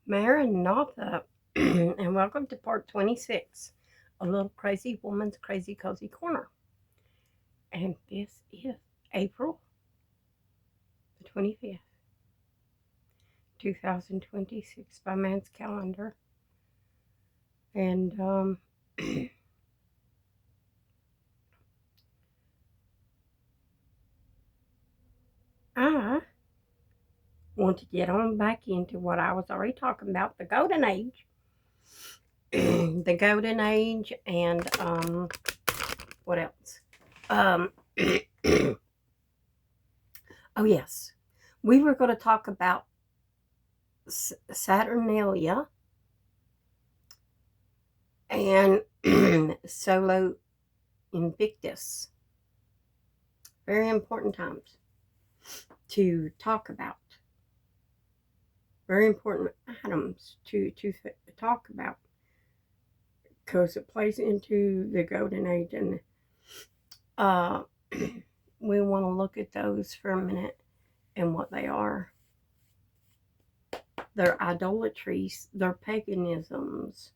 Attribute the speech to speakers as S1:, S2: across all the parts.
S1: Maranatha, and welcome to part 26, A Little Crazy Woman's Crazy Cozy Corner. And this is April the 25th, 2026 by man's calendar. And I want to get on back into what I was already talking about, the golden age. The golden age and what else? Oh yes, we were going to talk about Saturnalia and Solo Invictus. Very important times to talk about. Very important items to talk about because it plays into the golden age, and we want to look at those for a minute and what they are. Their idolatries, their paganisms,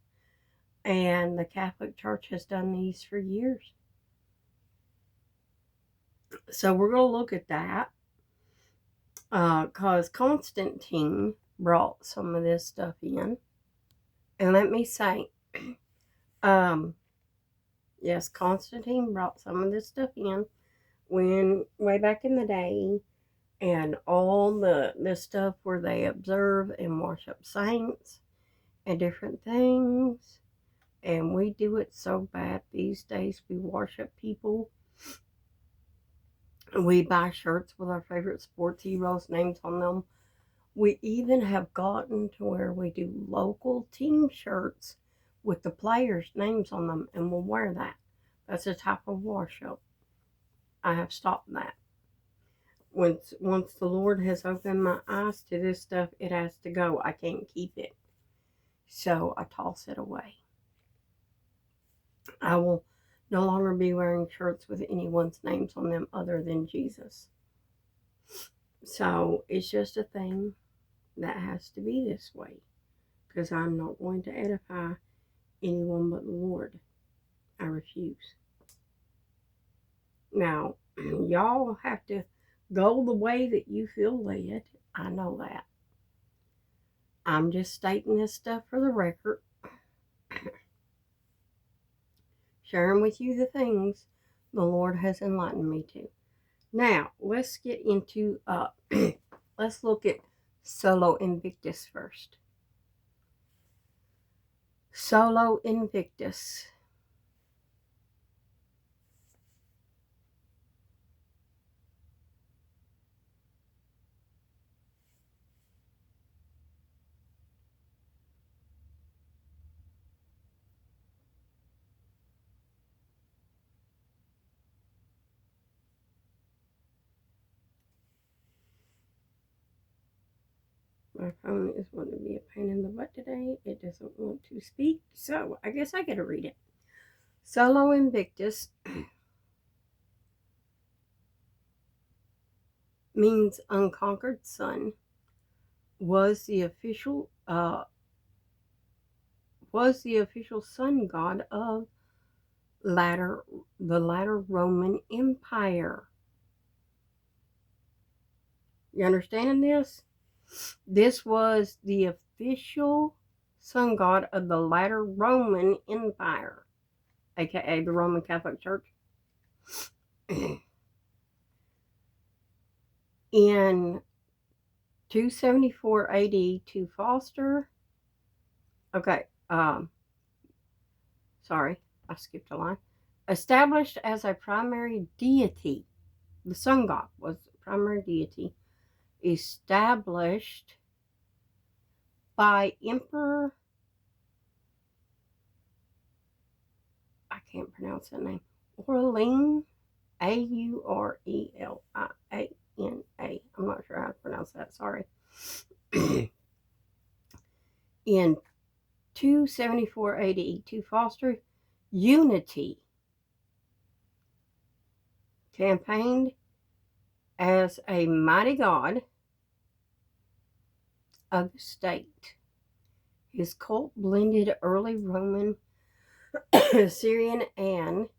S1: and the Catholic Church has done these for years. So we're going to look at that because Constantine brought some of this stuff in. And let me say, yes, Constantine brought some of this stuff in when way back in the day, and all the stuff where they observe and worship saints and different things. And we do it so bad these days. We worship people. We buy shirts with our favorite sports heroes' names on them. We even have gotten to where we do local team shirts with the players' names on them, and we'll wear that. That's a type of worship. I have stopped that. Once the Lord has opened my eyes to this stuff, it has to go. I can't keep it. So I toss it away. I will no longer be wearing shirts with anyone's names on them other than Jesus. So it's just a thing that has to be this way, because I'm not going to edify anyone but the Lord. I refuse. Now, y'all have to go the way that you feel led. I know that. I'm just stating this stuff for the record. Sharing with you the things the Lord has enlightened me to. Now, let's get into, let's look at Solo Invictus first. Solo Invictus. My phone is wanting to be a pain in the butt today. It doesn't want to speak, so I guess I gotta read it. Solo Invictus means unconquered sun. Was the official sun god of the latter Roman Empire. You understand this? This was the official sun god of the latter Roman Empire, aka the Roman Catholic Church. In 274 AD to Foster. Okay, sorry, I skipped a line. Established as a primary deity, the sun god was the primary deity, established by Emperor, I can't pronounce that name, Aurelian, Aureliana. I'm not sure how to pronounce that, sorry. In 274 AD to foster unity, campaigned as a mighty god of the state. His cult blended early Roman, Syrian, and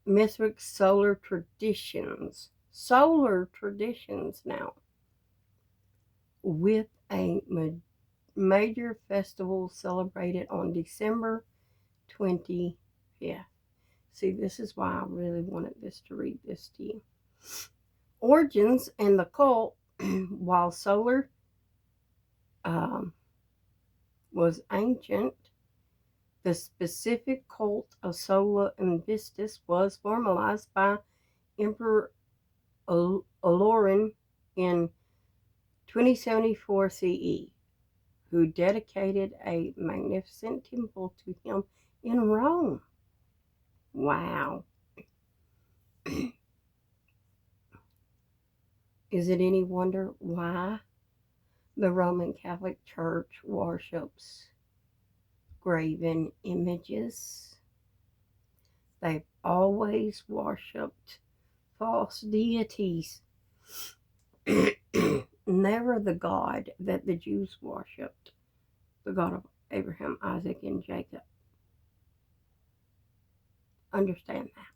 S1: Mithric solar traditions now, with a major festival celebrated on December 25th. See, this is why I really wanted to read this to you. Origins and the cult, while solar was ancient, the specific cult of Sola Invictus was formalized by Emperor Olorin in 2074 CE, who dedicated a magnificent temple to him in Rome. Wow. Is it any wonder why the Roman Catholic Church worships graven images? They've always worshipped false deities. Never the God that the Jews worshipped, the God of Abraham, Isaac, and Jacob. Understand that.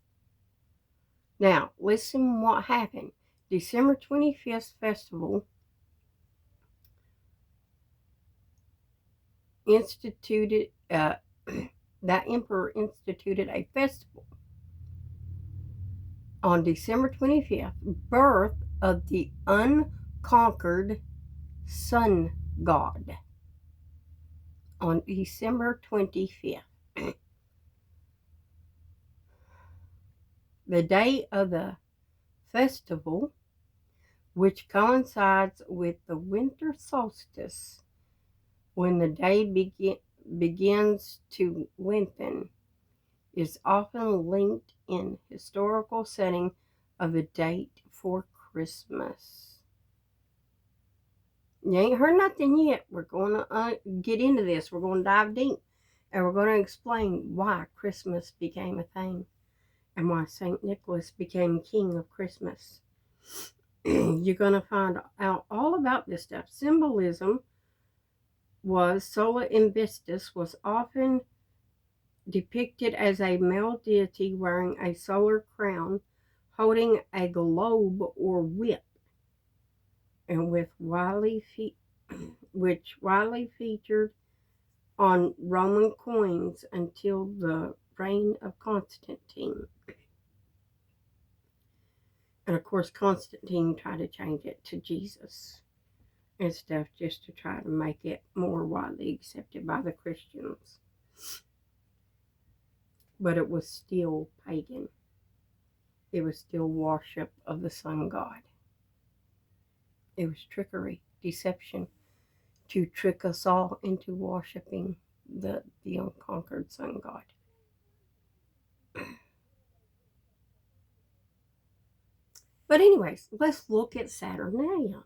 S1: Now, listen what happened. December 25th festival instituted, that emperor instituted a festival on December 25th, birth of the unconquered sun god on December 25th. The day of the festival, which coincides with the winter solstice, when the day begins to lengthen, is often linked in historical setting of the date for Christmas. You ain't heard nothing yet. We're going to get into this. We're going to dive deep, and we're going to explain why Christmas became a thing and why St. Nicholas became king of Christmas. You're going to find out all about this stuff. Symbolism was Sola Invictus was often depicted as a male deity wearing a solar crown, holding a globe or whip, and which widely featured on Roman coins until the reign of Constantine. And of course, Constantine tried to change it to Jesus and stuff just to try to make it more widely accepted by the Christians. But it was still pagan. It was still worship of the sun god. It was trickery, deception, to trick us all into worshiping the unconquered sun god. But anyways, let's look at Saturnalia.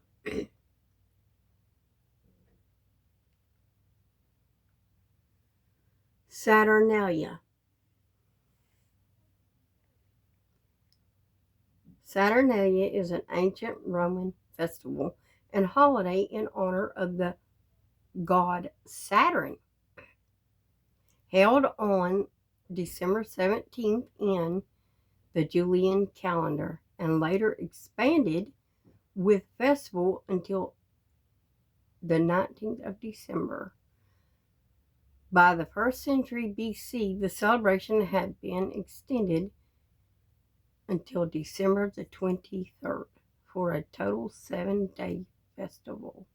S1: Saturnalia. Saturnalia is an ancient Roman festival and holiday in honor of the god Saturn, held on December 17th in the Julian calendar, and later expanded with festival until the 19th of December. By the 1st century BC, the celebration had been extended until December the 23rd for a total 7-day festival.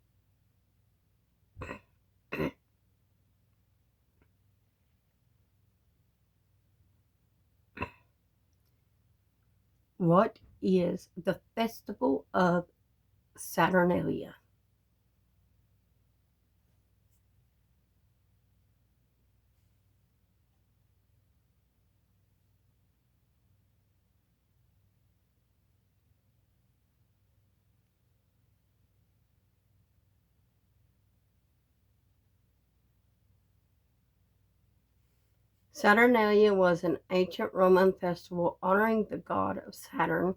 S1: What is the festival of Saturnalia? Saturnalia was an ancient Roman festival honoring the god of Saturn,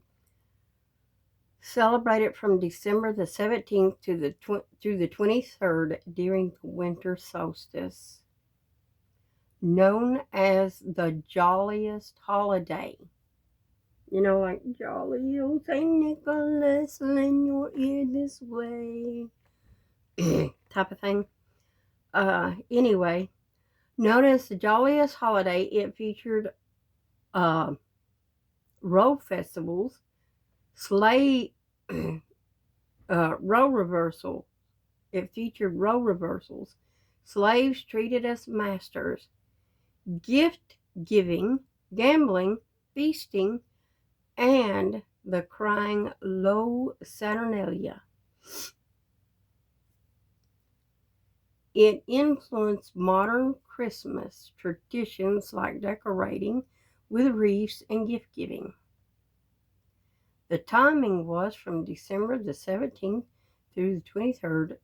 S1: celebrated from December the 17th to the 23rd during the winter solstice, known as the jolliest holiday. You know, like jolly old St. Nicholas, lend your ear this way, type of thing. Anyway, known as the jolliest holiday, it featured row festivals, sleigh row reversal. It featured row reversals, slaves treated as masters, gift giving, gambling, feasting, and the crying low Saturnalia. It influenced modern Christmas traditions like decorating with wreaths and gift giving. The timing was from December the 17th through the 23rd,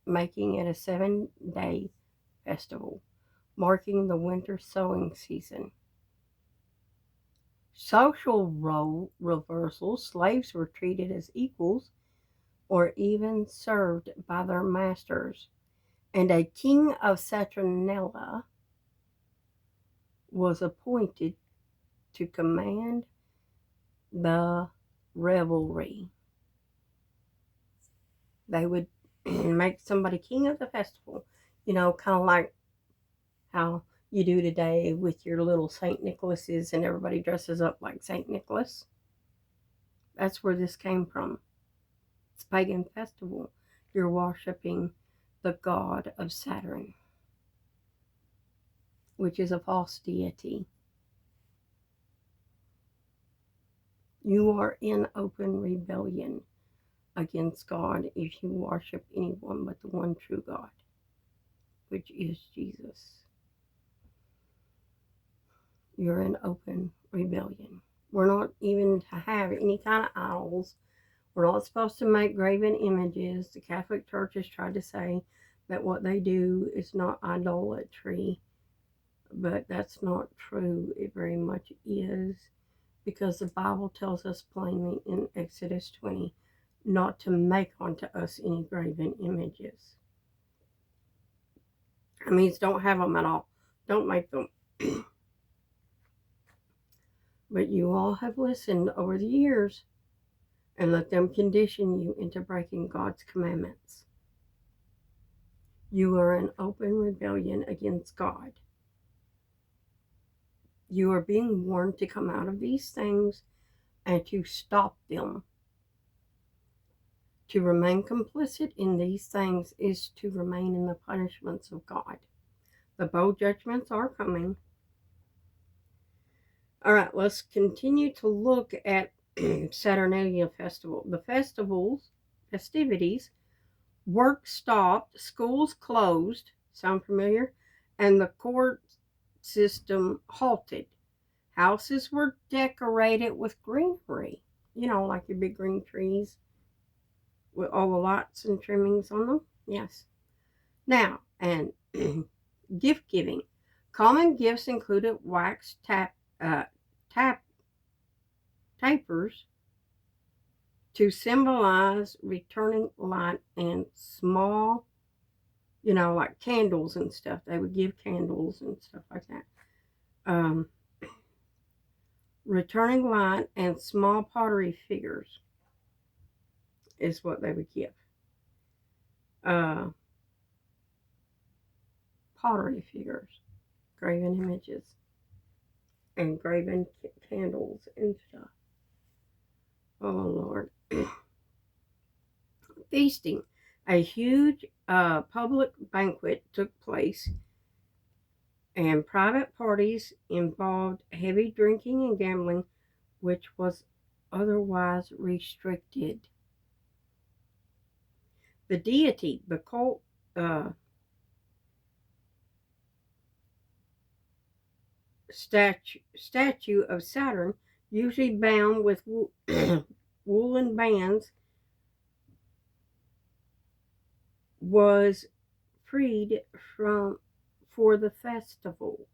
S1: making it a 7-day festival, marking the winter sowing season. Social role reversals, slaves were treated as equals or even served by their masters, and a king of Saturnalia was appointed to command the revelry. They would make somebody king of the festival, you know, kind of like how you do today with your little St. Nicholases and everybody dresses up like St. Nicholas. That's where this came from. It's a pagan festival. You're worshiping the god of Saturn, which is a false deity. You are in open rebellion against God if you worship anyone but the one true God, which is Jesus. You're in open rebellion. We're not even to have any kind of idols. We're not supposed to make graven images. The Catholic Church has tried to say that what they do is not idolatry, but that's not true. It very much is, because the Bible tells us plainly in Exodus 20 not to make unto us any graven images. That means don't have them at all. Don't make them. But you all have listened over the years and let them condition you into breaking God's commandments. You are in open rebellion against God. You are being warned to come out of these things and to stop them. To remain complicit in these things is to remain in the punishments of God. The bowl judgments are coming. All right, let's continue to look at Saturnalia Festival. The festivities, work stopped, schools closed, sound familiar? And the court system halted. Houses were decorated with greenery, you know, like your big green trees with all the lights and trimmings on them. Yes. Now, and gift giving. Common gifts included wax tapers to symbolize returning light, and small, you know, like candles and stuff. They would give candles and stuff like that. Returning light and small pottery figures is what they would give. Pottery figures, graven images, and graven candles and stuff. Oh, Lord. Feasting. A huge public banquet took place, and private parties involved heavy drinking and gambling, which was otherwise restricted. The deity, the cult, statue of Saturn, usually bound with woolen bands, was freed for the festival.